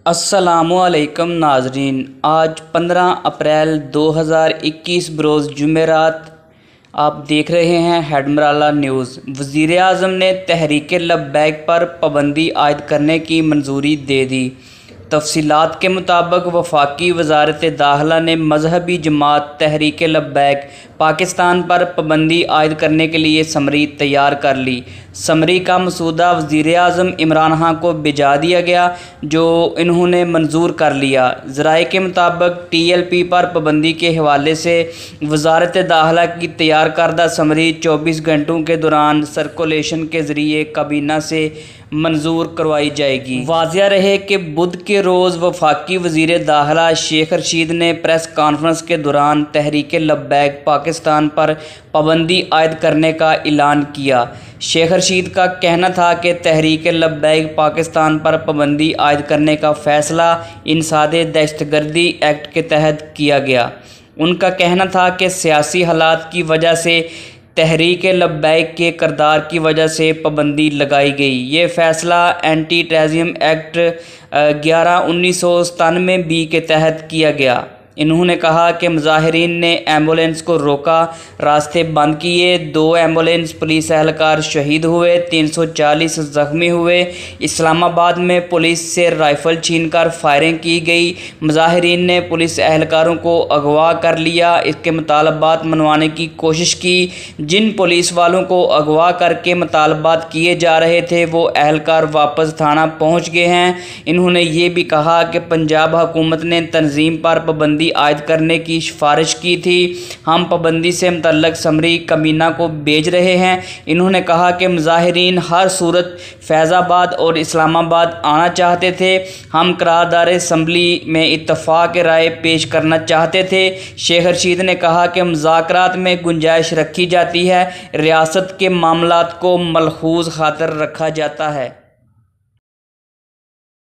अस्सलामुअलैकुम नाजरीन। आज 15 अप्रैल 2021 बरोज़ जुमेरात आप देख रहे हैं हेडमराला न्यूज़। वज़ीर आज़म ने तहरीक लब्बैक पर पाबंदी आयद करने की मंजूरी दे दी। तफसीलात के मुताबिक वफाकी वज़ारत दाखिला ने मजहबी जमात तहरीक लब्बैक पाकिस्तान पर पाबंदी आयद करने के लिए समरी तैयार कर ली। समरी का मसूदा वज़ीर आज़म इमरान खान को भिजा दिया गया, जो इन्होंने मंजूर कर लिया। ज़राए के मुताबिक TLP पर पाबंदी के हवाले से वज़ारत दाखिला की तैयार करदा समरी 24 घंटों के दौरान सर्कुलेशन के ज़रिए काबीना से मंजूर करवाई जाएगी। वाज़िया रहे कि बुध के रोज़ वफाकी वज़ीर दाखिला शेख रशीद ने प्रेस कॉन्फ्रेंस के दौरान तहरीक लब्बैक पाकिस्तान पर पाबंदी आयद करने का ऐलान किया। शेख रशीद का कहना था कि तहरीक लब्बैक पाकिस्तान पर पाबंदी आयद करने का फ़ैसला इंसादे दहशतगर्दी एक्ट के तहत किया गया। उनका कहना था कि सियासी हालात की वजह से तहरीक लब्बैक के किरदार की वजह से पाबंदी लगाई गई। ये फ़ैसला एंटी टेररिज्म एक्ट 11/1997 के तहत किया गया। इन्होंने कहा कि मुजाहिरीन ने एम्बुलेंस को रोका, रास्ते बंद किए, 2 एम्बुलेंस पुलिस एहलकार शहीद हुए, 340 ज़ख्मी हुए। इस्लामाबाद में पुलिस से राइफ़ल छीनकर फायरिंग की गई। मुजाहिरीन ने पुलिस एहलकारों को अगवा कर लिया, इसके मुतालबात मनवाने की कोशिश की। जिन पुलिस वालों को अगवा करके मुतालबात किए जा रहे थे वो एहलकार वापस थाना पहुँच गए हैं। इन्होंने ये भी कहा कि पंजाब हुकूमत ने तंजीम पर पाबंदी आयद करने की सिफारिश की थी। हम पाबंदी से मुतल्लक समरी कमीना को भेज रहे हैं। इन्होंने कहा कि मुजाहिरीन हर सूरत फैज़ाबाद और इस्लामाबाद आना चाहते थे। हम करारदार असम्बली में इत्तफाक राय पेश करना चाहते थे। शेख रशीद ने कहा कि मुज़ाकरात में गुंजाइश रखी जाती है, रियासत के मामलात को मलहूज़ खातर रखा जाता है।